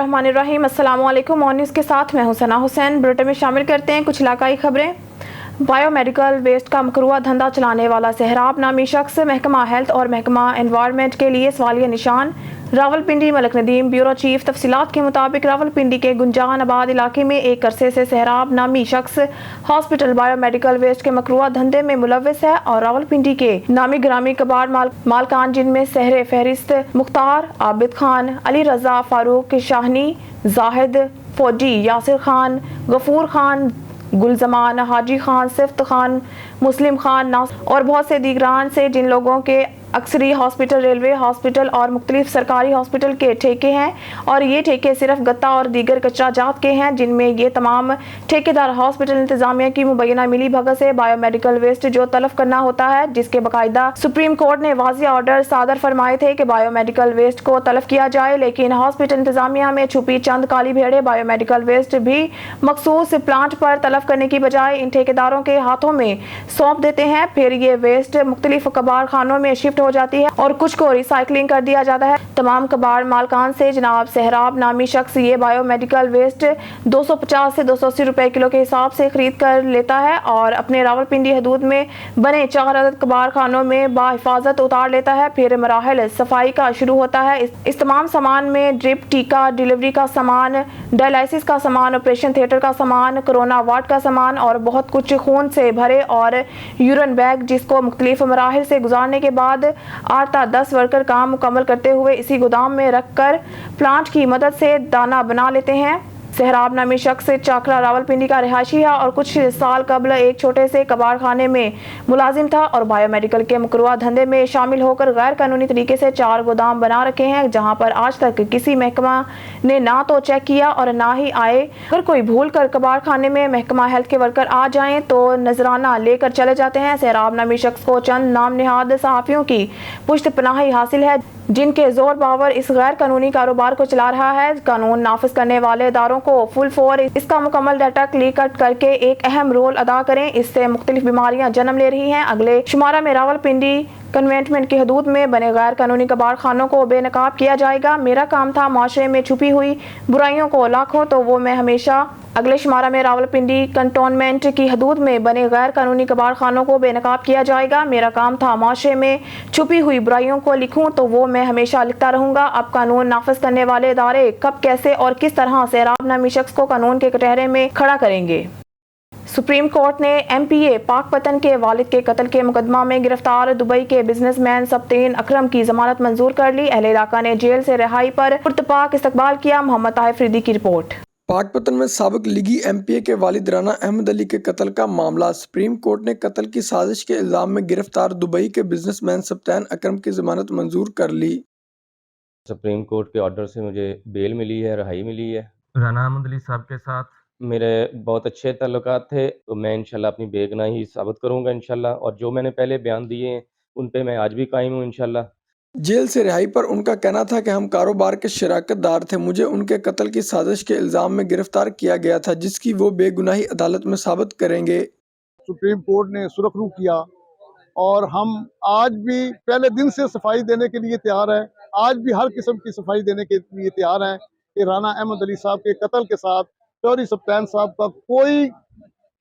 बिस्मिल्लाहिर्रहमानिर्रहीम। अस्सलाम वालेकुम। मॉर्निंग न्यूज़ के साथ मैं हूं सना हुसैन। बुलेटिन में शामिल करते हैं कुछ इलाकाई खबरें। बायोमेडिकल वेस्ट का मकरूआ धंधा चलाने वाला सहराब नामी शख्स महकमा हेल्थ और महकमा एनवायरनमेंट के लिए सवालिया निशान। रावलपिंडी मलक नदीम ब्यूरो चीफ तफसीलात के मुताबिक रावलपिंडी के गुंजान आबाद इलाके में एक अरसे से सहराब नामी शख्स हॉस्पिटल बायोमेडिकल वेस्ट के मकरूआ धंधे में मुलव्वस है और रावलपिंडी के नामी ग्रामी कबाड़ मालकान जिनमें सहरे फहरिस्त मुख्तार, आबिद खान, अली रजा, फारूक शाहनी, जाहिद फौजी, यासिर खान, गफूर खान, गुलजमान, हाजी खान, सिफ्त खान, मुस्लिम खान और बहुत से दीगरान से, जिन लोगों के अक्सरी हॉस्पिटल, रेलवे हॉस्पिटल और मुख्तलिफ सरकारी हॉस्पिटल के ठेके हैं और ये ठेके सिर्फ गत्ता और दीगर कचरा जात के हैं, जिनमें ये तमाम ठेकेदार हॉस्पिटल इंतजामिया की मुबैना मिली भगत से बायोमेडिकल वेस्ट जो तलब करना होता है, जिसके बाकायदा सुप्रीम कोर्ट ने वाज़िह ऑर्डर सादर फरमाए थे कि बायोमेडिकल वेस्ट को तलब किया जाए। लेकिन हॉस्पिटल इंतजामिया में छुपी चंद काली भेड़े बायोमेडिकल वेस्ट भी मखसूस प्लांट पर तलब करने की बजाय इन ठेकेदारों के हाथों में सौंप देते हैं। फिर ये वेस्ट मुख्तलिफ कबाड़ खानों में शिफ्ट हो जाती है और कुछ को रिसाइकलिंग कर दिया जाता है। तमाम कबाड़ मालकान से जनाब सहराब नामी शख्स ये बायोमेडिकल वेस्ट 250 से 280 रुपए किलो के हिसाब से खरीद कर लेता है और अपने रावलपिंडी हदूद में बने 4 अदद कबाड़ खानों में बाहिफाजत उतार लेता है। फिर मराहल सफाई का शुरू होता है। इस तमाम सामान में ड्रिप, टीका, डिलीवरी का सामान, डायलिसिस का सामान, ऑपरेशन थिएटर का सामान, कोरोना वार्ड का सामान और बहुत कुछ खून से भरे और यूरिन बैग, जिसको मुख्तलिफ मराहिल से गुजारने के बाद 8 से 10 वर्कर काम मुकम्मल करते हुए इसी गोदाम में रखकर प्लांट की मदद से दाना बना लेते हैं। सहराब नामी शख्स चाकरा रावलपिंडी का रिहायशी है और कुछ साल कबल एक छोटे से कबाड़ खाने में मुलाजिम था और बायोमेडिकल के मकरूआ धंधे में शामिल होकर गैर कानूनी तरीके से 4 गोदाम बना रखे हैं, जहां पर आज तक किसी महकमा ने ना तो चेक किया और ना ही आए। अगर कोई भूल कर कबाड़ खाने में महकमा हेल्थ के वर्कर आ जाएं तो नजराना लेकर चले जाते हैं। सहराब नामी शख्स को चंद नाम निहाद सहाफियों की पुश्त पनाही हासिल है, जिनके जोर बावर इस गैर कानूनी कारोबार को चला रहा है। कानून नाफिज करने वाले इदारों को फुल फोर इसका मुकम्मल डाटा क्लिक करके एक अहम रोल अदा करें। इससे मुख्तलिफ बीमारियां जन्म ले रही हैं। अगले शुमारा में रावलपिंडी कन्वेंटमेंट की हदूद में बने गैर कानूनी कबाड़ खानों को बेनकाब किया जाएगा। मेरा काम था माशरे में छुपी हुई बुराइयों को लाखों, तो वो मैं हमेशा अगले शुमारा में रावलपिंडी कंटोनमेंट की हदूद में बने गैर कानूनी कबाड़ खानों को बेनकाब किया जाएगा। मेरा काम था माशरे में छुपी हुई बुराइयों को लिखूं, तो वो मैं हमेशा लिखता रहूंगा। अब कानून नाफिज करने वाले इदारे कब, कैसे और किस तरह सहराब नामी शख्स को कानून के कटहरे में खड़ा करेंगे। सुप्रीम कोर्ट ने MPA पाकपतन के वालिद के कत्ल के मुकदमा में गिरफ्तार दुबई के बिजनेसमैन सब्तीन अकरम की जमानत मंजूर कर ली। अहले इलाका ने जेल से रिहाई पर पुरतपाक इस्तकबाल किया। मोहम्मद ताहिर फरीदी की रिपोर्ट। पाकपतन में साबिक लीगी MPA के वालिद राना अहमद अली के कत्ल का मामला। सुप्रीम कोर्ट ने कत्ल की साजिश के इल्जाम में गिरफ्तार दुबई के बिजनेसमैन सब्तीन अकरम की जमानत मंजूर कर ली। सुप्रीम कोर्ट के ऑर्डर से मुझे बेल मिली है, रिहाई मिली है। राना अहमद अली साहब के साथ मेरे बहुत अच्छे ताल्लुकात थे, तो मैं इंशाल्लाह अपनी बेगुनाही साबित करूंगा इंशाल्लाह, और जो मैंने पहले बयान दिए हैं उन पे मैं आज भी कायम हूँ इंशाल्लाह। जेल से रिहाई पर उनका कहना था कि हम कारोबार के शराकतदार थे, मुझे उनके कत्ल की साजिश के इल्जाम में गिरफ्तार किया गया था, जिसकी वो बेगुनाही अदालत में साबित करेंगे। सुप्रीम कोर्ट ने सुरखरू किया और हम आज भी पहले दिन से सफाई देने के लिए तैयार हैं। आज भी हर किस्म की सफाई देने के लिए तैयार हैं कि राना अहमद अली साहब के कत्ल के साथ चौधरी सब्तीन साहब का कोई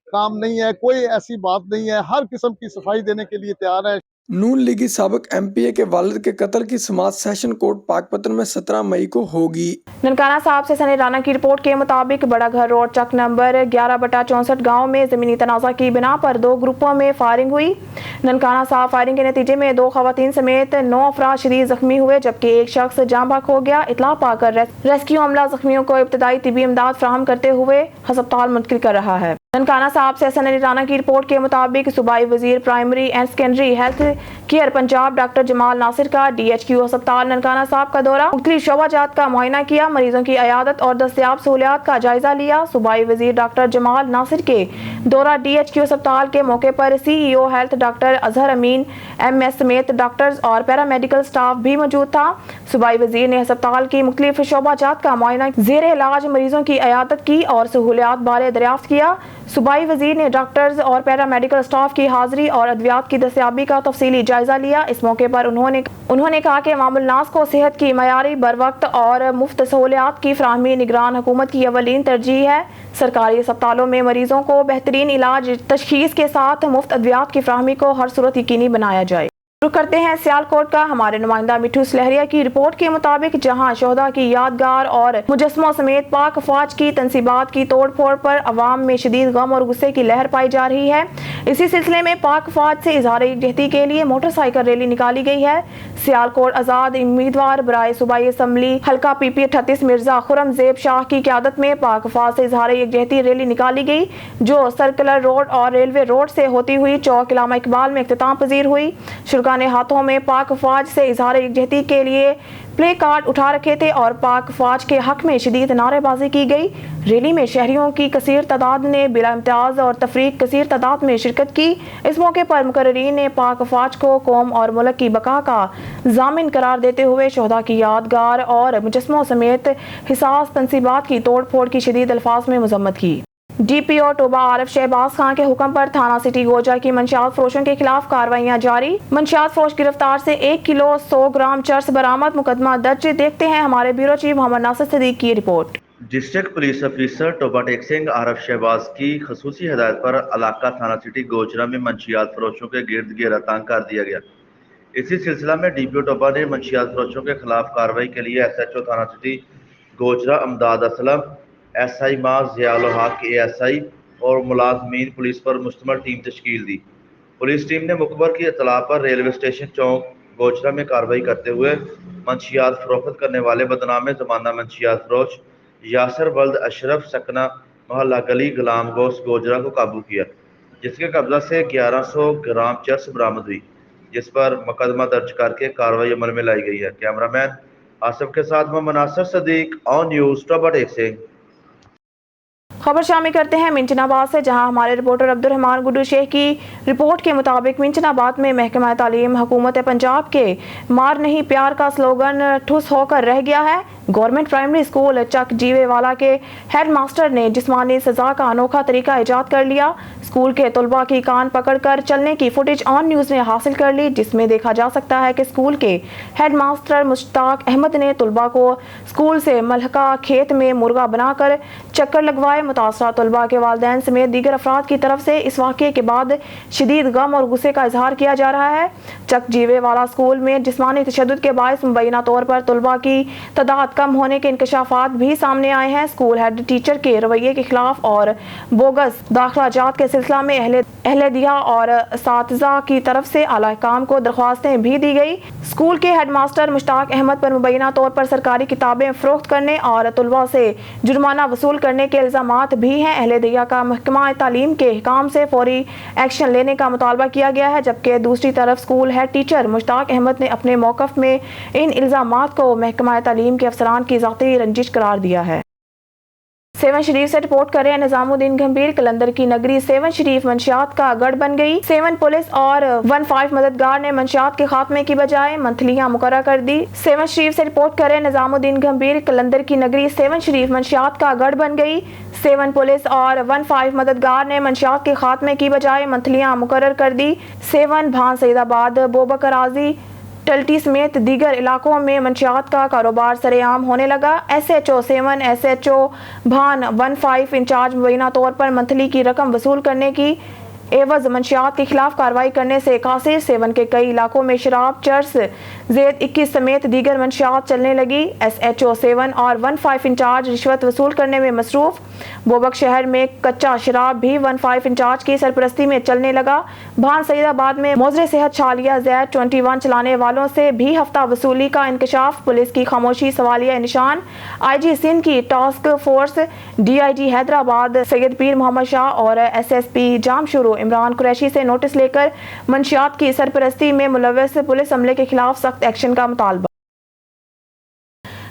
काम नहीं है, कोई ऐसी बात नहीं है। हर किस्म की सफाई देने के लिए तैयार है। नून लीगी साबिक MPA के वालिद के कत्ल की समाअत सेशन कोर्ट पाकपतन में 17 मई को होगी। ननकाना साहब से सनी राना की रिपोर्ट के मुताबिक बड़ा घर रोड चक नंबर 11/64 गांव में जमीनी तनाज़ा की बिना पर 2 ग्रुपों में फायरिंग हुई। ननकाना साहब फायरिंग के नतीजे में 2 खवातीन समेत 9 अफराद शदीद जख्मी हुए, जबकि एक शख्स जाँ बहक हो गया। इतला पाकर रेस्क्यू अमला जख्मियों को इब्तदाई तिबी इमदाद फराहम करते हुए अस्पताल मुंतकिल कर रहा है। ननकाना साहब से सनी राना की रिपोर्ट के मुताबिक सूबाई वजीर primary and secondary health care Punjab doctor Jamal Nasir का DHQ अस्पताल ननकाना साहब का दौरा, मुख्तलिफ शोबाजात का मुआयना किया, मरीजों की अयादत और दस्तयाब सहूलियात का जायजा लिया। सूबाई वजीर डॉक्टर जमाल नासिर के दौरा DHQ अस्पताल के मौके पर CEO हेल्थ डॉक्टर अजहर अमीन MS समेत डॉक्टर्स और पैरामेडिकल स्टाफ भी मौजूद था। सूबाई वजीर ने अस्पताल की मुख्तलिफ शोबाजात का मुआयना, जेर इलाज मरीजों की अयादत की और सहूलियात बारे दरियाफ्त किया। सूबाई वजीर ने डॉक्टर्स और पैरामेडिकल स्टाफ की हाजिरी और अद्वियात की दस्तयाबी का तफसीली जायजा लिया। इस मौके पर उन्होंने कहा कि अवामुल नास को सेहत की मयारी, बरवक्त और मुफ्त सहूलियात की फराहमी निगरान हुकूमत की अवलीन तरजीह है। सरकारी अस्पतालों में मरीजों को बेहतरीन इलाज तशखीस के साथ मुफ्त अद्वियात की फराहमी को हर सूरत यकीनी बनाया जाए। रुख करते हैं सियालकोट का। हमारे नुमाइंदा मिठू सलहरिया की रिपोर्ट के मुताबिक जहां शोहदा की यादगार और मुजस्समों समेत पाक फौज की तंसीबात की तोड़ फोड़ पर अवाम में शदीद गम और गुस्से की लहर पाई जा रही है, इसी सिलसिले में पाक फौज से इजहार यकजहती के लिए मोटरसाइकिल रैली निकाली गई है। सियालकोट आज़ाद उम्मीदवार बराए सूबाई असम्बली हल्का PP 38 मिर्जा खुरम ज़ेब शाह की क़यादत में पाक फौज से इजहार यकजहती रैली निकाली गई, जो सर्कुलर रोड और रेलवे रोड से होती हुई चौक इलामा इकबाल में इख्तिताम पजीर हुई। ने हाथों में पाक फौज से इजहार यकजहती के लिए प्ले कार्ड उठा रखे थे और पाक फौज के हक में शदीद नारेबाजी की गई। रैली में शहरियों की कसीर तादाद ने बिला इम्तियाज और तफरीक कसीर तादाद में शिरकत की। इस मौके पर मुकर्रीरीन ने पाक फौज को कौम और मुल्क की बका का जामिन करार देते हुए शोहदा की यादगार और मुजस्समों समेत हिसास तंसीबात की तोड़ फोड़ की शदीद अल्फाज में मजम्मत की। DPO टोबा आरिफ शहबाज खान के हुक्म पर थाना सिटी गोजा की मंशियात फरोशों के खिलाफ कार्रवाइयां जारी। मंशियात फरोश गिरफ्तार से 1 किलो 100 ग्राम चर्स बरामद, मुकदमा दर्ज। देखते हैं हमारे ब्यूरो चीफ मोहम्मद नासिर सदीक की रिपोर्ट। District police officer Toba Tek Singh Arif Shahbaz की खसूसी हिदायत पर इलाका थाना सिटी गोजरा में मंशियात फरोशों के गिर्द घेरा तंग कर दिया गया। इसी सिलसिला में DPO टोबा ने मंशियात फरोशों के खिलाफ कार्रवाई के लिए SHO थाना सिटी गोजरा अमदाद असलम, SI माज ज़ियाउल हक ASI और मुलाजमीन पुलिस पर मुश्तमल टीम तश्कील दी। पुलिस टीम ने मुखबर की इत्तला पर रेलवे स्टेशन चौक गोजरा में कार्रवाई करते हुए मंशियात फरोख्त करने वाले बदनाम ज़माना मंशियात फरोश यासर वल्द अशरफ सकना मोहल्ला गली गुलाम गोश गोजरा को काबू किया, जिसके कब्जा से 1100 ग्राम चर्स बरामद हुई, जिस पर मुकदमा दर्ज करके कार्रवाई अमल में लाई गई है। कैमरामैन आसिफ के साथ मोहम्मद नासिर सदीक, ऑन न्यूज़ टोबा टेक सिंह। खबर शामिल करते हैं मिंचनाबाद से, जहां हमारे रिपोर्टर अब्दुर्रहमान गुड्डू शेख की रिपोर्ट के मुताबिक मिंचनाबाद में महकमा तालीम हुकूमत पंजाब के मार नहीं प्यार का स्लोगन ठुस होकर रह गया है। गवर्नमेंट प्राइमरी स्कूल चक जीवेवाला के हेड मास्टर ने जिस्मानी सजा का अनोखा तरीका ईजाद कर लिया। स्कूल के तलबा की कान पकड़कर चलने की फुटेज ऑन न्यूज़ ने हासिल कर ली, जिसमें देखा जा सकता है कि स्कूल के हेड मास्टर मुश्ताक अहमद ने तलबा को स्कूल से मलहका खेत में मुर्गा बनाकर चक्कर लगवाए। मुतासरा तलबा के वालिदैन समेत दीगर अफराद की तरफ से इस वाक़े के बाद शदीद गम और गुस्से का इजहार किया जा रहा है। चक जीवेवाला स्कूल में जिस्मानी तशद्दुद के बायस मुबैना तौर पर तलबा की तादाद कम होने के इंकशाफात भी सामने आए हैं। स्कूल हेड टीचर के रवैये के खिलाफ और बोगस दाखिला जात के सिलसिला में अहले दिया और असातिज़ा की तरफ से आला काम को दरख्वास्तें भी दी गई। स्कूल के हेड मास्टर मुश्ताक अहमद पर मुबैना तौर पर सरकारी किताबें फरोख्त करने और तलबा से जुर्माना वसूल करने के इल्ज़ामात भी हैं। अहले दिया का महकमा तालीम के हिकाम से फौरी एक्शन लेने का मुतालबा किया गया है, जबकि दूसरी तरफ school head teacher Mushtaq Ahmed ने अपने मौक़िफ़ में इन इल्ज़ामात को महकमा तालीम के अफसरान की ज़ाती रंजिश करार दिया है। सेवन शरीफ से रिपोर्ट कर रहे हैं निजामुद्दीन गंभीर। कलंदर की नगरी सेवन शरीफ मंशियात का गढ़ बन गई। सेवन पुलिस और 15 मददगार ने मंशियात के खात्मे की बजाय मंथलियां मुकर्रर कर दी। सेवन शरीफ से रिपोर्ट कर रहे हैं निजामुद्दीन गंभीर। कलंदर की नगरी सेवन शरीफ मंशियात का गढ़ बन गई। सेवन पुलिस और 15 मददगार ने मंशियात के खात्मे की बजाय मंथलियां मुकर्रर कर दी। सेवन भान सईदाबाद बोबकर आजी टल्टी समेत दीगर इलाकों में मंशियात का कारोबार सरेआम होने लगा। SHO 7 SHO भान 15 इंचार्ज मुबैना तौर पर मंथली की रकम वसूल करने की एवज मंशियात के खिलाफ कार्रवाई करने से कासिर। सेवन के कई इलाकों में शराब, चर्स, ज़ेद 21 समेत दीगर मंशियात चलने लगी। SHO 7 और 15 इंचार्ज रिश्वत वसूल करने में मसरूफ। बोबक शहर में कच्चा शराब भी 15 इंचार्ज की सरपरस्ती में चलने लगा। भान सईदाबाद में मोजरे सेहत छालिया ज़ैद 21 चलाने वालों से भी हफ्ता वसूली का इंकशाफ। पुलिस की खामोशी सवालिया निशान। IG सिंध की task force, DIG Hyderabad Syed पीर मोहम्मद शाह और SSP जामशुरू इमरान कुरैशी से नोटिस लेकर मंशियात की सरपरस्ती में मुलव्वस पुलिस अमले के खिलाफ सख्त एक्शन का मुतालबा।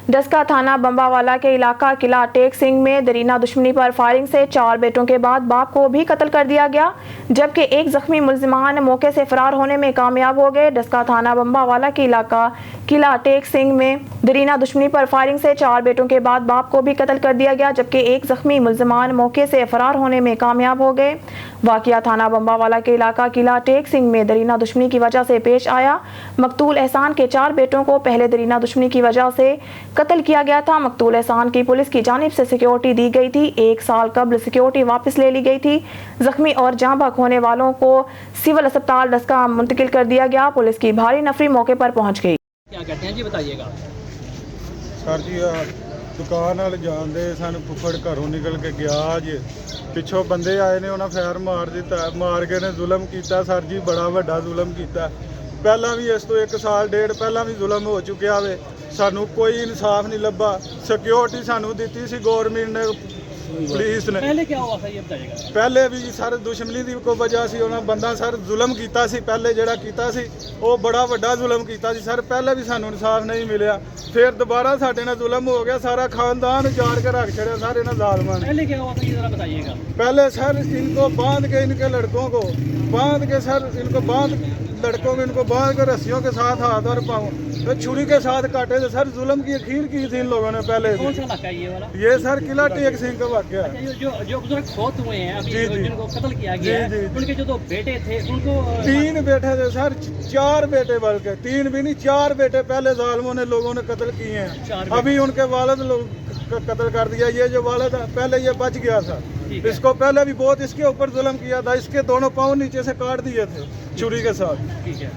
डस्का थाना बम्बावाला के इलाका किला टेक सिंह में दरीना दुश्मनी पर फायरिंग से 4 बेटों के बाद बाप को भी कत्ल कर दिया गया, जबकि एक जख्मी मुलजिमान मौके से फरार होने में कामयाब हो गए। डस्का थाना बम्बावाला के इलाका किला टेक सिंह में दरीना दुश्मनी पर फायरिंग से 4 बेटों के बाद बाप को भी कत्ल कर दिया गया, जबकि एक जख्मी मुलजिमान मौके से फरार होने में कामयाब हो गए। वाक़िया थाना बम्बावाला के इलाका किला टेक सिंह में दरीना दुश्मनी की वजह से पेश आया। मकतूल एहसान के 4 बेटों को पहले दरीना दुश्मनी की वजह से कत्ल किया गया था। मकतूल एहसान की पुलिस की जानिब से सिक्योरिटी दी गई थी। 1 साल कबल सिक्योरिटी वापस ले ली गई थी। जख्मी और जाँ बहक होने वालों को सिविल अस्पताल डस्का मुंतकिल कर दिया गया। पुलिस की भारी नफरी मौके पर पहुंच गई। क्या कहते हैं जी, बताइएगा। सर जी दुकान वाले जानते सन फुफड़ घरों निकल के गया जे पिछों बंदे आए ने उन्हें फैर मार दिता, मार के ने जुलम किया। सर जी बड़ा वड्डा जुलम किया। पहला भी इस तो 1 साल डेढ़ पहला भी जुलम हो चुकिया वे, सानू कोई इंसाफ नहीं लभा। सिक्योरिटी सानू दी सी गवर्नमेंट ने, पुलिस ने। पहले क्या हुआ था ये बताइएगा। पहले भी सर दुश्मनी दी को वजह से उन्हें बंदा सर जुलम किया सी, पहले जेड़ा किया सी वो बड़ा वड्डा जुलम किया सी सर। पहले भी सानू इंसाफ नहीं मिलिया, फिर दोबारा साडे नाल जुलम हो गया। सारा खानदान उजाड़ के रख छड़िया सारे ना जालमान। पहले क्या हुआ था ये जरा बताइएगा। पहले सर इनको बांध के, इनके लड़कों को बांध के सर इनको बांध के रस्सियों के साथ हाथ और पाँव तो छुरी के साथ काटे थे सर। जुल्म की अखीर की थी इन लोगों ने पहले। कौन सा इलाका है ये वाला? ये सर किला टेक सिंह का वाकया है। अच्छा, जो बुजुर्ग फौत हुए हैं अभी, जी, जी। जिनको कत्ल किया गया है, उनके जो 2 बेटे थे उनको 3 बेटे थे सर, 4 बेटे, बल्कि 3 भी नहीं 4 बेटे पहले जालिमों ने लोगों ने कत्ल किए हैं। अभी उनके वालिद लोग कत्ल कर दिया। ये जो वालिद पहले ये बच गया था, इसको पहले भी बहुत इसके ऊपर जुल्म किया था। इसके दोनों पाँव नीचे से काट दिए थे छुरी के साथ।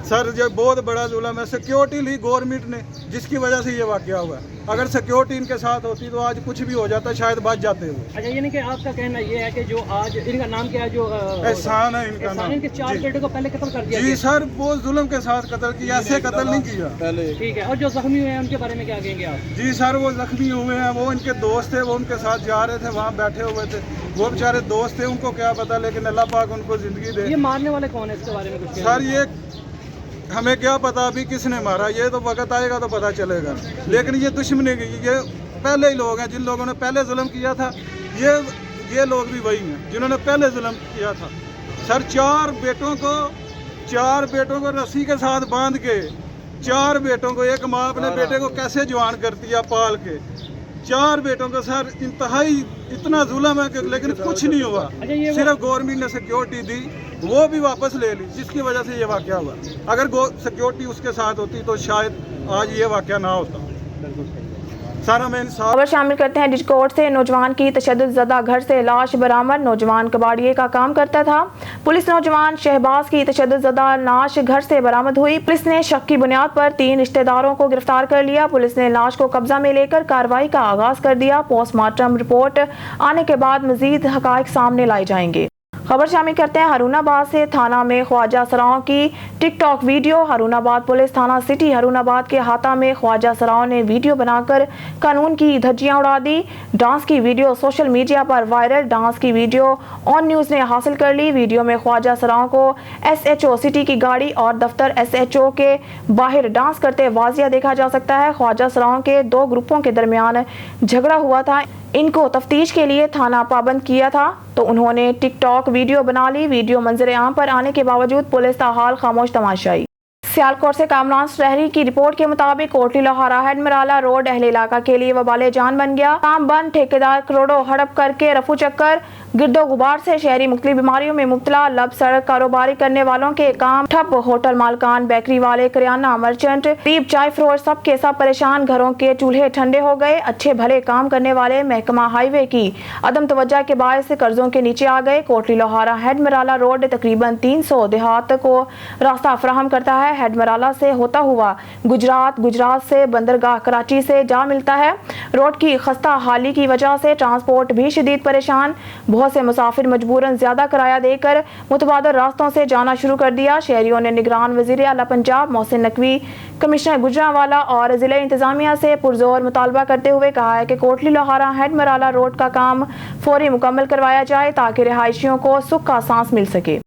सर ये बहुत बड़ा जुल्म है। सिक्योरिटी ली गवर्नमेंट ने, जिसकी वजह से ये वाकया हुआ। अगर सिक्योरिटी इनके साथ होती तो आज कुछ भी हो जाता, शायद बच जाते वो। अच्छा, यानी कि आपका कहना ये है कि जो आज इनका नाम क्या है, जो एहसान है इनका नाम। इनके 4 बेटे को पहले कत्ल कर दिया जी सर, वो जुल्म के साथ कत्ल किया, ऐसे कत्ल नहीं किया पहले। ठीक है। और जो जख्मी हुए हैं उनके बारे में क्या कहेंगे आप? जी सर, वो जख्मी हुए हैं, वो इनके दोस्त थे, वो उनके साथ जा रहे थे, वहाँ बैठे हुए थे। वो बेचारे दोस्त थे, उनको क्या पता, लेकिन अल्लाह पाक उनको जिंदगी दे। ये मारने वाले कौन है, इसके बारे में कुछ? सर ये हमें क्या पता अभी किसने मारा, ये तो वक्त आएगा तो पता चलेगा। लेकिन ये दुश्मनी की, ये पहले ही लोग हैं जिन लोगों ने पहले जुल्म किया था। ये लोग भी वही हैं जिन्होंने पहले जुल्म किया था। सर 4 बेटों को रस्सी के साथ बांध के, 4 बेटों को, एक माँ अपने बेटे को कैसे जवान करती है पाल के। 4 बेटों को सर इंतहाई इतना जुल्म है कि, लेकिन कुछ नहीं हुआ। सिर्फ गवर्नमेंट ने सिक्योरिटी दी, वो भी वापस ले ली, जिसकी वजह से ये वाकया हुआ। अगर सिक्योरिटी उसके साथ होती तो शायद आज ये वाकया ना होता। सारा में खबर शामिल करते हैं डिजकोट से। नौजवान की तशद्दुद घर से लाश बरामद। नौजवान कबाड़िए का काम करता था। पुलिस नौजवान शहबाज की तशद्दुद लाश घर से बरामद हुई। पुलिस ने शक की बुनियाद पर 3 रिश्तेदारों को गिरफ्तार कर लिया। पुलिस ने लाश को कब्जा में लेकर कार्रवाई का आगाज कर दिया। पोस्टमार्टम रिपोर्ट आने के बाद मजीद हकाइक सामने लाए जाएंगे। खबर शामिल करते हैं हरुणाबाद से। थाना में ख्वाजा सराओं की टिकटॉक वीडियो। हरुणाबाद पुलिस थाना सिटी हरुणाबाद के हाथा में ख्वाजा सराओं ने वीडियो बनाकर कानून की धज्जियां उड़ा दी। डांस की वीडियो सोशल मीडिया पर वायरल। डांस की वीडियो ऑन न्यूज़ ने हासिल कर ली। वीडियो में ख्वाजा सराओं को SHO सिटी की गाड़ी और दफ्तर SHO के बाहर डांस करते वाजिया देखा जा सकता है। ख्वाजा सराओं के 2 ग्रुपों के दरमियान झगड़ा हुआ था। इनको तफ्तीश के लिए थाना पाबंद किया था तो उन्होंने टिकटॉक वीडियो बना ली। वीडियो मंजर आम पर आने के बावजूद पुलिस ताहाल खामोश तमाशाई। सियालकोट से कामरान शहरी की रिपोर्ट के मुताबिक कोटली लोहारा हेडमराला रोड अहले इलाका के लिए वबाले जान बन गया। काम बंद, ठेकेदार करोड़ों हड़प करके रफू चक्कर। गिरदो गुबार से शहरी मुख्तलिफ बीमारियों में मुब्तला। लब सड़क कारोबारी करने वालों के काम ठप। होटल मालकान, बेकरी वाले, किराना मर्चेंट, गरीब चाय फरोश सब के सब परेशान। घरों के चूल्हे ठंडे हो गए। अच्छे भले काम करने वाले महकमा हाईवे की अदम तवज्जो के बायस कर्जों के नीचे आ गए। कोटली लोहारा हेडमराला रोड तकरीबन 300 देहात को रास्ता फराहम करता है। हेडमराला से होता हुआ गुजरात से बंदरगाह कराची से जा मिलता है। रोड की खस्ता हाली की वजह से ट्रांसपोर्ट भी शदीद परेशान। बहुत से मुसाफिर मजबूरन ज्यादा किराया देकर मुतबादल रास्तों से जाना शुरू कर दिया। शहरियों ने निगरान वजीर आला पंजाब मोहसिन नकवी, कमिश्नर गुजरांवाला और जिले इंतजामिया से पुरजोर मुतालबा करते हुए कहा है कि कोटली लोहारा हेडमराला रोड का काम फौरी मुकम्मल करवाया जाए ताकि रिहायशियों को सुख का सांस मिल सके।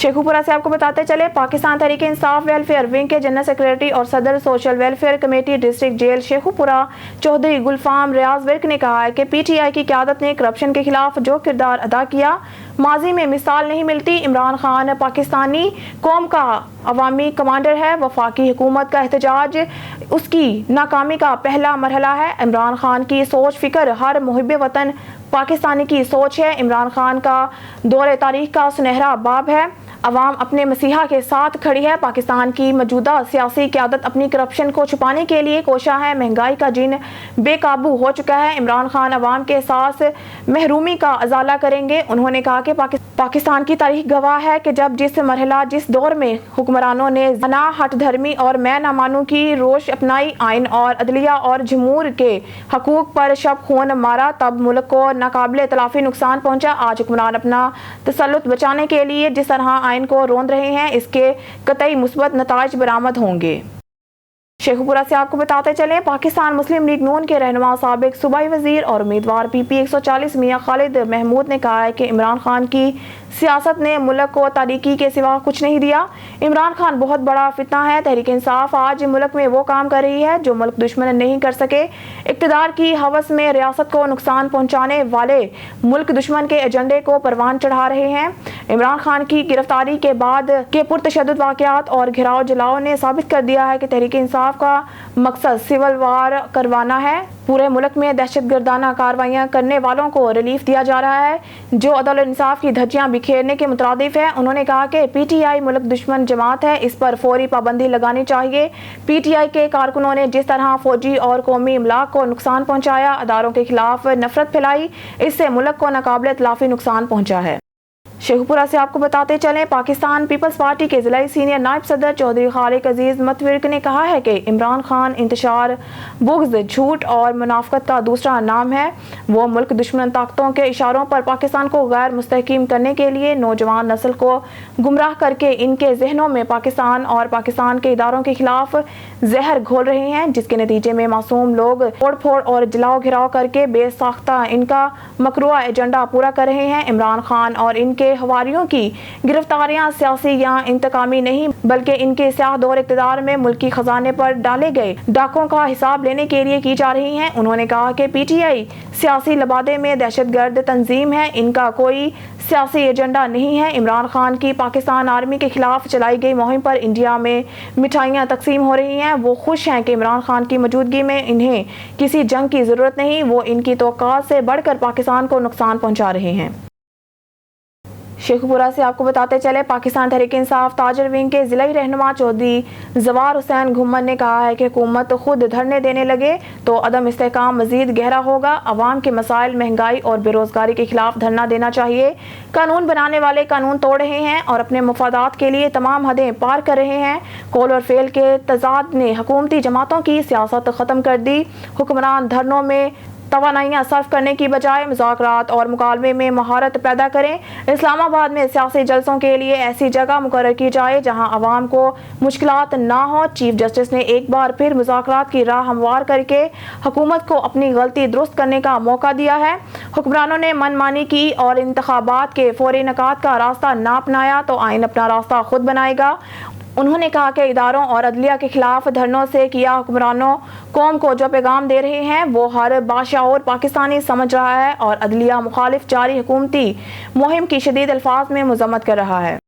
शेखुपुरा से आपको बताते चले, पाकिस्तान तहरीक इंसाफ वेलफेयर विंग के जनरल सेक्रेटरी और सदर social welfare committee district jail Sheikhupura Chaudhry Gulfam Riaz Virk ने कहा है कि पीटीआई की क़यादत ने करप्शन के खिलाफ जो किरदार अदा किया, माजी में मिसाल नहीं मिलती। इमरान खान पाकिस्तानी कौम का अवामी कमांडर है। वफाकी हुकूमत का एहतजाज उसकी नाकामी का पहला मरहला है। इमरान खान की सोच फिक्र हर मुहिब वतन पाकिस्तानी की सोच है। इमरान खान का दौरे तारीख का सुनहरा बाब है। अवाम अपने मसीहा के साथ खड़ी है। पाकिस्तान की मौजूदा सियासी क़यादत अपनी करप्शन को छुपाने के लिए कोशा है। महंगाई का जिन बेकाबू हो चुका है। इमरान खान अवाम के एहसास महरूमी का अजाला करेंगे। उन्होंने कहा कि पाकिस्तान की तारीख गवाह है कि जब जिस दौर में हुक्मरानों ने जना हट धर्मी और मैं ना मानू की रोश अपनाई, आइन और अदलिया और जमूर के हकूक पर शब खून मारा, तब मुल्क को नाकाबिले तलाफी नुकसान पहुंचा। आज हुक्मरान अपना तसल्लुत बचाने के लिए जिस तरह आइन को रोंद रहे हैं, इसके कतई मुस्बत नताइज बरामद होंगे। शेखुपुरा से आपको बताते चलें, पाकिस्तान मुस्लिम लीग नून के रहनुमा साबिक सूबाई वजीर और उम्मीदवार PP 140 मियां खालिद महमूद ने कहा है कि इमरान खान की सियासत ने मुल्क को तारीकी के सिवा कुछ नहीं दिया। इमरान खान बहुत बड़ा फितना है। तहरीक इंसाफ आज मुल्क में वो काम कर रही है जो मुल्क दुश्मन नहीं कर सके। इक़्तिदार की हवस में रियासत को नुकसान पहुंचाने वाले मुल्क दुश्मन के एजेंडे को परवान चढ़ा रहे हैं। इमरान खान की गिरफ्तारी के बाद के पुरतशद्दुद वाक़यात और घिराव जलाओ ने साबित कर दिया है कि तहरीक इंसाफ का मकसद सिविल वार करवाना है। पूरे मुल्क में दहशतगर्दाना कार्रवाइयाँ करने वालों को रिलीफ दिया जा रहा है जो अदल और इंसाफ की धज्जियाँ बिखेरने के मुतरादिफ है। उन्होंने कहा कि PTI मुल्क दुश्मन जमात है, इस पर फौरी पाबंदी लगानी चाहिए। PTI के कारकुनों ने जिस तरह फौजी और कौमी इमलाक को नुकसान पहुँचाया, अदारों के खिलाफ नफरत फैलाई, इससे मुल्क को नाकाबिले तलाफी नुकसान पहुँचा है। शेखुपुरा से आपको बताते चलें, पाकिस्तान पीपल्स पार्टी के जिला सीनियर नायब सदर चौधरी खालिक अजीज मतविर्क ने कहा है कि इमरान खान इंतशार, बुग़्ज़, झूठ और मुनाफ़क़त का दूसरा नाम है। वो मुल्क दुश्मन ताकतों के इशारों पर पाकिस्तान को गैर मुस्तहकीम करने के लिए नौजवान नस्ल को गुमराह करके इनके जहनों में पाकिस्तान और पाकिस्तान के इदारों के खिलाफ जहर घोल रहे हैं, जिसके नतीजे में मासूम लोग तोड़ फोड़ और जलाओ घिराव करके बेसाख्ता इनका मकरूआ एजेंडा पूरा कर रहे हैं। इमरान खान और इनके हवारियों की गिरफ्तारियां सियासी या इंतकामी नहीं, बल्कि इनके स्याह दौर इक़्तिदार में मुल्की खजाने पर डाले गए डाकों का हिसाब लेने के लिए की जा रही हैं। उन्होंने कहा कि PTI सियासी लबादे में दहशतगर्द तंजीम है, इनका कोई सियासी एजेंडा नहीं है। इमरान खान की पाकिस्तान आर्मी के खिलाफ चलाई गई मुहिम पर इंडिया में मिठाइयाँ तकसीम हो रही हैं। वो खुश हैं कि इमरान खान की मौजूदगी में इन्हें किसी जंग की ज़रूरत नहीं, वो इनकी तवक्कात से बढ़कर पाकिस्तान को नुकसान पहुँचा रहे हैं। शेखुपुरा से आपको बताते चले, पाकिस्तान तहरीक इंसाफ ताजर विंग के जिला रहनुमा चौधरी जवार हुसैन घुम्मन ने कहा है कि हुकूमत खुद धरने देने लगे तो अदम इस्तेहकाम मजीद गहरा होगा। अवाम के मसाइल, महंगाई और बेरोजगारी के खिलाफ धरना देना चाहिए। कानून बनाने वाले कानून तोड़ रहे हैं और अपने मफादात के लिए तमाम हदें पार कर रहे हैं। कौल और फेल के तजाद ने हुकूमती जमातों की सियासत ख़त्म कर दी। हुक्मरान धरनों में तवानाइयाँ सर्फ करने की बजाय मुज़ाकरात और मुकालमे में महारत पैदा करें। इस्लामाबाद में सियासी जलसों के लिए ऐसी जगह मुकर्रर की जाए जहां आवाम को मुश्किलात ना हो। चीफ जस्टिस ने एक बार फिर मुज़ाकरात की राह हमवार करके हुकूमत को अपनी गलती दुरुस्त करने का मौका दिया है। हुक्मरानों ने मनमानी की और इंतखाबात के फौरी इनेकाद का रास्ता ना अपनाया तो आइन अपना रास्ता खुद बनाएगा। उन्होंने कहा कि इदारों और अदलिया के खिलाफ धरनों से किया हुक्मरानों कौम को जो पैगाम दे रहे हैं वो हर बाशऊर पाकिस्तानी समझ रहा है और अदलिया मुखालिफ जारी हुकूमती मुहिम की शदीद अल्फाज में मजम्मत कर रहा है।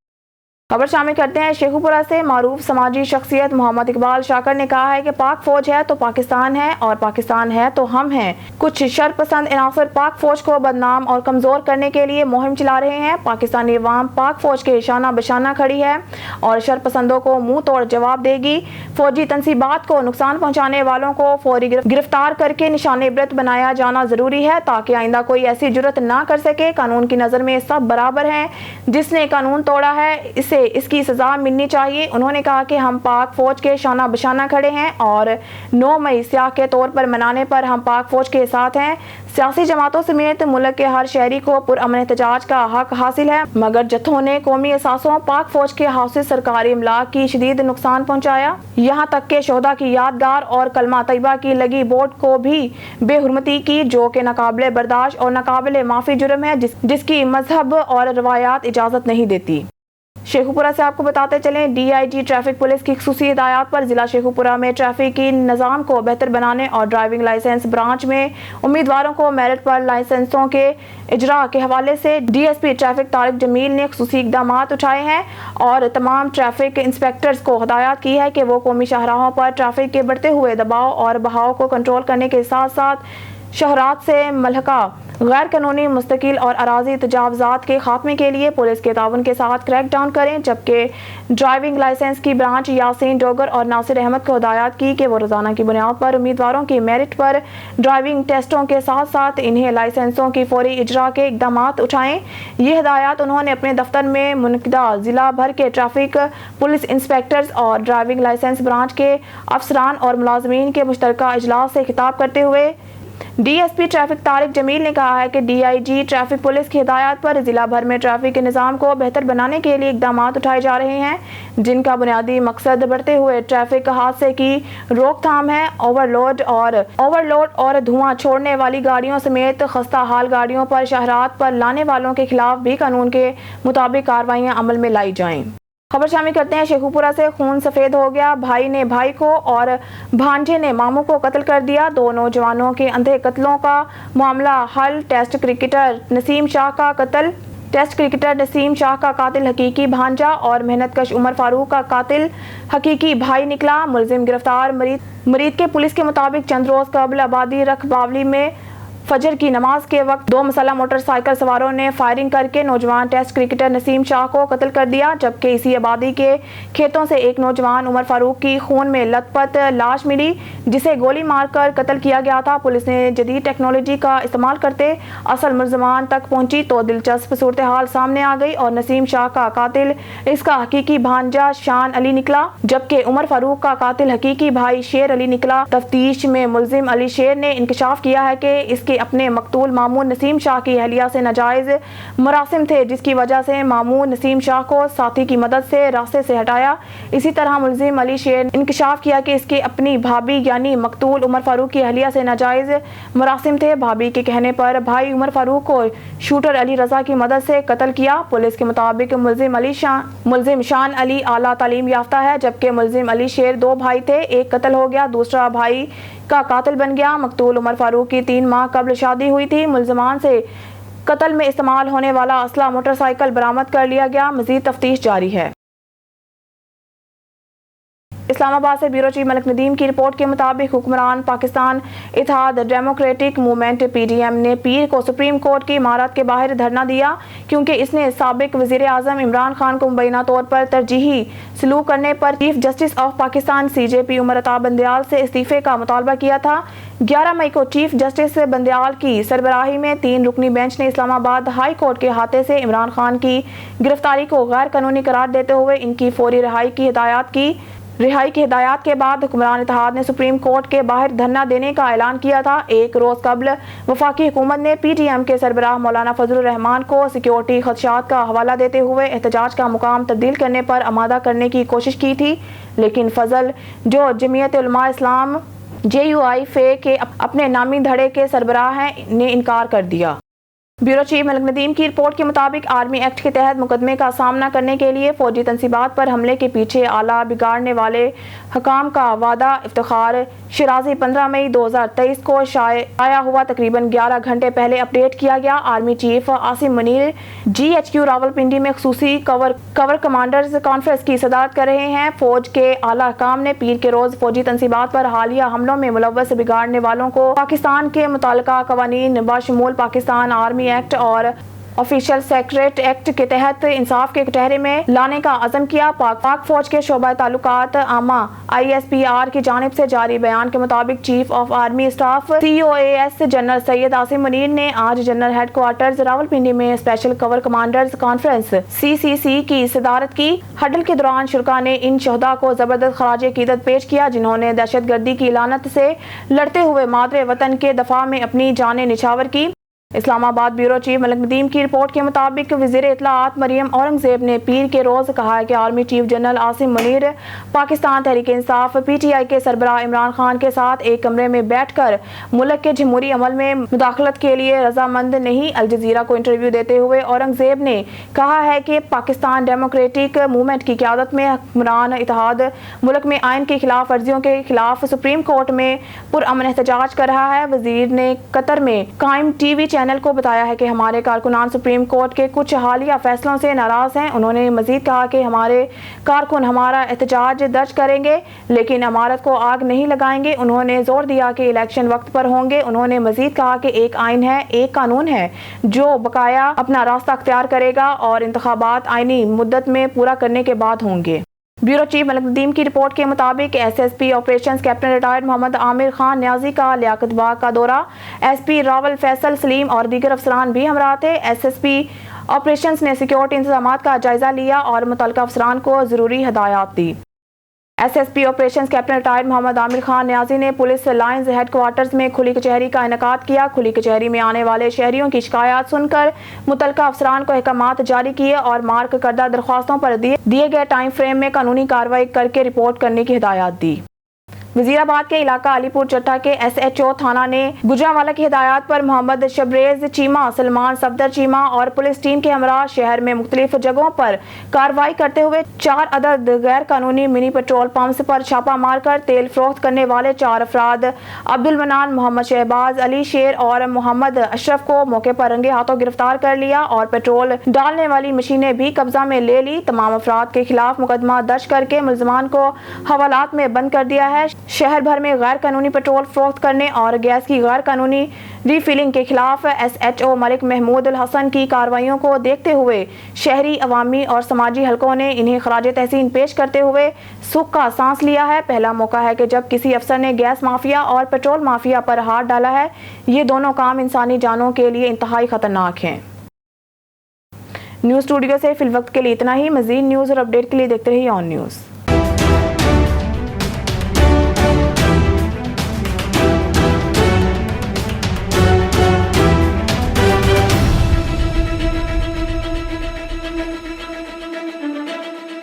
खबर शामिल करते हैं शेखुपुरा से। मारूफ समाजी शख्सियत मोहम्मद इकबाल शाकर ने कहा है कि पाक फौज है तो पाकिस्तान है और पाकिस्तान है तो हम हैं। कुछ शरपसंद इनासर पाक फौज को बदनाम और कमजोर करने के लिए मुहिम चला रहे हैं। पाकिस्तानी अवाम पाक फौज के शाना बशाना खड़ी है और शरपसंदों को मुंह तोड़ जवाब देगी। फौजी तनसीबात को नुकसान पहुँचाने वालों को फौरी गिरफ्तार करके निशान इबरत बनाया जाना जरूरी है ताकि आइंदा कोई ऐसी जुर्रत ना कर सके। कानून की नज़र में सब बराबर हैं। जिसने कानून तोड़ा है इसे इसकी सजा मिलनी चाहिए। उन्होंने कहा कि हम पाक फौज के शाना बशाना खड़े हैं और 9 मई स्याह के तौर पर मनाने पर हम पाक फौज के साथ हैं। सियासी जमातों समेत मुल्क के हर शहरी को पुरअमन एहतजाज का हक हासिल है, मगर जत्थों ने कौमी असासों पाक फौज के हाउस सरकारी इमलाक की शदीद नुकसान पहुँचाया। यहाँ तक के शोहदा की यादगार और कलमा तैयबा की लगी बोर्ड को भी बेहुरमती की, जो कि नाकाबिले बर्दाश्त और नाकाबिले माफ़ी जुर्म है, जिसकी मजहब और रवायात इजाज़त नहीं देती। शेखुपुरा से आपको बताते चलें, DIG ट्रैफिक पुलिस की खुसूसी हिदायत पर जिला शेखुपुरा में ट्रैफिक की निज़ाम को बेहतर बनाने और ड्राइविंग लाइसेंस ब्रांच में उम्मीदवारों को मेरिट पर लाइसेंसों के इजरा के हवाले से DSP ट्रैफिक तारिक जमील ने खुसूसी इक़दाम उठाए हैं और तमाम ट्रैफिक इंस्पेक्टर्स को हिदायत की है कि वो कौमी शाहराहों पर ट्रैफिक के बढ़ते हुए दबाव और बहाव को कंट्रोल करने के साथ साथ शहरात से मलहका गैर कानूनी मुस्तकिल और अराजी तजावजात के खात्मे के लिए पुलिस के ताउन के साथ क्रैक डाउन करें। जबकि ड्राइविंग लाइसेंस की ब्रांच यासीन डोगर और नासिर अहमद को हिदायत की कि वो रोजाना की बुनियाद पर उम्मीदवारों की मेरिट पर ड्राइविंग टेस्टों के साथ साथ इन्हें लाइसेंसों की फौरी इजरा के इकदाम उठाएं। ये हिदायत उन्होंने अपने दफ्तर में मुनक़िदा जिला भर के ट्रैफिक पुलिस इंस्पेक्टर्स और ड्राइविंग लाइसेंस ब्रांच के अफसरान और मुलाजमीन के मुश्तरका इजलास से खिताब करते हुए DSP ट्रैफिक तारिक जमील ने कहा है कि DIG ट्रैफिक पुलिस की हिदायत पर जिला भर में ट्रैफिक के निज़ाम को बेहतर बनाने के लिए इकदाम उठाए जा रहे हैं, जिनका बुनियादी मकसद बढ़ते हुए ट्रैफिक हादसे की रोकथाम है। ओवरलोड और धुआं छोड़ने वाली गाड़ियों समेत खस्ता हाल गाड़ियों पर शहरात पर लाने वालों के खिलाफ भी कानून के मुताबिक कार्रवाइयाँ अमल में लाई जाएँ। खबर शामिल करते हैं शेखुपुरा से। खून सफेद हो गया, भाई ने भाई को और भांजे ने मामू को कत्ल कर दिया। दो नौजवानों के अंधे कत्लों का मामला हल। टेस्ट क्रिकेटर नसीम शाह का कातिल हकीकी भांजा और मेहनतकश उमर फारूक का कातिल हकीकी भाई निकला। मुलजिम गिरफ्तार। मरीद के पुलिस के मुताबिक चंद रोज कबल आबादी रख बावली में फजर की नमाज के वक्त दो मसल्ह मोटरसाइकिल सवारों ने फायरिंग करके नौजवान टेस्ट क्रिकेटर नसीम शाह को कत्ल कर दिया। जबकि इसी आबादी के खेतों से एक नौजवान उमर फारूक की खून में लथपथ लाश मिली, जिसे गोली मारकर कत्ल किया गया था। पुलिस ने जदीद टेक्नोलॉजी का इस्तेमाल करते असल मुलजमान तक पहुंची तो दिलचस्प सूरत हाल सामने आ गई और नसीम शाह का कातिल इसका हकीकी भांजा शान अली निकला, जबकि उमर फारूक का कातिल हकीकी भाई शेर अली निकला। तफ्तीश में मुलजिम अली शेर ने इंकशाफ किया है कि इसके अपने मकतूल मामू नसीम शाह की अहलिया से नाजायज मुरासिम थे, जिसकी वजह से मामू नसीम शाह को साथी की मदद से रास्ते से हटाया। इसी तरह मुलजिम अली शेर ने इंकशाफ किया कि इसके अपनी भाभी यानी मकतूल उमर फारूक की अहलिया से नाजायज मुरासिम थे। भाभी के कहने पर भाई उमर फारूक को शूटर अली रजा की मदद से कत्ल किया। पुलिस के मुताबिक मुलजिम शान अली आला तालीम याफ्ता है, जबकि मुलजिम अली शेर दो भाई थे, एक कत्ल हो गया, दूसरा भाई का कातिल बन गया। मकतूल उमर फारूक की 3 माह कबल शादी हुई थी। मुलजमान से कत्ल में इस्तेमाल होने वाला असला मोटरसाइकिल बरामद कर लिया गया। मजीद तफ्तीश जारी है। इस्लामाबाद से ब्यूरो चीफ मलिक नदीम की रिपोर्ट के मुताबिक हुक्मरान पाकिस्तान इत्तेहाद डेमोक्रेटिक मूवमेंट PDM ने पीर को सुप्रीम कोर्ट की इमारत के बाहर धरना दिया, क्योंकि इसने साबिक वजीर आजम इमरान खान को मुबैना तौर पर तरजीही सलूक करने पर chief justice of Pakistan CJP Umar Ata Bandial से इस्तीफे का मुतालबा किया था। 11 मई को चीफ जस्टिस बंदयाल की सरबराही में 3 रुकनी बेंच ने इस्लामाबाद हाई कोर्ट के हाथे से इमरान खान की गिरफ्तारी को गैर कानूनी करार देते हुए इनकी फौरी रिहाई की हिदायत के बाद हुक्मरान इत्तेहाद ने सुप्रीम कोर्ट के बाहर धरना देने का ऐलान किया था। एक रोज कबल वफाकी हुकूमत ने PTM के सरबराह मौलाना फजलुर रहमान को सिक्योरिटी खदशात का हवाला देते हुए एहतजाज का मुकाम तब्दील करने पर आमादा करने की कोशिश की थी, लेकिन फजल जो जमीयत उलमा इस्लाम JUI के अपने नामी धड़े के सरबराह हैं ने इनकार कर दिया। ब्यूरो चीफ मलिक नदीम की रिपोर्ट के मुताबिक आर्मी एक्ट के तहत मुकदमे का सामना करने के लिए फौजी तंसीबात पर हमले के पीछे आला बिगाड़ने वाले हकाम का वादा इफ्तिखार शिराजी 15 मई 2023 को आया हुआ तकरीबन 11 घंटे पहले अपडेट किया गया। Army chief Asim Munir GHQ Rawalpindi में खुसूसी कवर कमांडर्स कॉन्फ्रेंस की सदारत कर रहे हैं। फौज के आला हकाम ने पीर के रोज फौजी तंसीबात पर हालिया हमलों में मुलव्वस बिगाड़ने वालों को पाकिस्तान के मुताल्लिका कवानीन बशमूल पाकिस्तान आर्मी एक्ट और ऑफिशियल सेक्रेट एक्ट के तहत इंसाफ के कटहरे में लाने का अज़म किया। पाक फौज के शोबा ताल्लुकात आमा ISPR की जानिब से जारी बयान के मुताबिक chief of army staff COAS general Syed Asim Munir ने आज जनरल हेडक्वार्टर्स रावलपिंडी में special cover commanders conference CCC की सदारत की। हडल के दौरान शुरका ने इन शहदा को जबरदस्त खराज क़ीदत पेश किया, जिन्होंने दहशत गर्दी की लानत से लड़ते हुए मादरे वतन के दफा में अपनी जानें निछावर की। اسلام آباد بیورو چیف ملک ندیم کی رپورٹ کے مطابق وزیر اطلاعات مریم اورنگزیب نے پیر کے روز کہا ہے کہ army chief general Asim Munir Pakistan Tehreek Insaf P T I کے سربراہ عمران خان کے ساتھ ایک کمرے میں بیٹھ کر ملک کے جمہوری عمل میں مداخلت کے لیے رضامند نہیں۔ الجزیرہ کو انٹرویو دیتے ہوئے اورنگزیب نے کہا ہے کہ پاکستان ڈیموکریٹک موومنٹ کی قیادت میں حکمران اتحاد ملک میں آئین کی خلاف ورزیوں کے خلاف سپریم کورٹ میں پرامن احتجاج کر رہا ہے۔ وزیر نے قطر میں قائم ٹی وی چینل کو بتایا ہے کہ ہمارے کارکنان سپریم کورٹ کے کچھ حالیہ فیصلوں سے ناراض ہیں۔ انہوں نے مزید کہا کہ ہمارے کارکن ہمارا احتجاج درج کریں گے لیکن عمارت کو آگ نہیں لگائیں گے۔ انہوں نے زور دیا کہ الیکشن وقت پر ہوں گے۔ انہوں نے مزید کہا کہ ایک آئین ہے، ایک قانون ہے جو بقایا اپنا راستہ اختیار کرے گا اور انتخابات آئینی مدت میں پورا کرنے کے بعد ہوں گے۔ بیورو چیف ملک ندیم کی رپورٹ کے مطابق S S P operations captain retired Muhammad Aamir Khan Niazi کا لیاقت باغ کا دورہ، ایس پی راول فیصل سلیم اور دیگر افسران بھی ہمراہ تھے۔ ایس ایس پی آپریشنز نے سیکورٹی انتظامات کا جائزہ لیا اور متعلقہ افسران کو ضروری ہدایات دی۔ S S P operations captain retired Muhammad Aamir Khan Niazi نے پولیس لائنز ہیڈ کوارٹرز میں کھلی کچہری کا انعقاد کیا۔ کھلی کچہری میں آنے والے شہریوں کی شکایات سن کر متعلقہ افسران کو احکامات جاری کیے اور مارک کردہ درخواستوں پر دیے گئے ٹائم فریم میں قانونی کارروائی کر کے رپورٹ کرنے کی ہدایات دی۔ وزیر آباد کے علاقہ علی پور چٹھا کے ایس ایچ او تھانہ نے گجرانوالہ کی ہدایات پر محمد شبریز چیمہ، سلمان صفدر چیمہ اور پولیس ٹیم کے ہمراہ شہر میں مختلف جگہوں پر کارروائی کرتے ہوئے 4 عدد غیر قانونی منی پیٹرول پمپس پر چھاپہ مار کر تیل فروخت کرنے والے 4 افراد عبد المنان، محمد شہباز، علی شیر اور محمد اشرف کو موقع پر رنگے ہاتھوں گرفتار کر لیا اور پیٹرول ڈالنے والی مشینیں بھی قبضہ میں لے لی۔ تمام افراد کے خلاف مقدمہ درج کر کے ملزمان کو حوالات میں بند کر دیا ہے۔ شہر بھر میں غیر قانونی پیٹرول فروخت کرنے اور گیس کی غیر قانونی ری فلنگ کے خلاف ایس ایچ او ملک محمود الحسن کی کارروائیوں کو دیکھتے ہوئے شہری، عوامی اور سماجی حلقوں نے انہیں خراج تحسین پیش کرتے ہوئے سکھ کا سانس لیا ہے۔ پہلا موقع ہے کہ جب کسی افسر نے گیس مافیا اور پیٹرول مافیا پر ہاتھ ڈالا ہے۔ یہ دونوں کام انسانی جانوں کے لیے انتہائی خطرناک ہیں۔ نیوز اسٹوڈیو سے فی الوقت کے لیے اتنا ہی۔ مزید نیوز اور اپڈیٹ کے لیے دیکھتے رہیے آن نیوز۔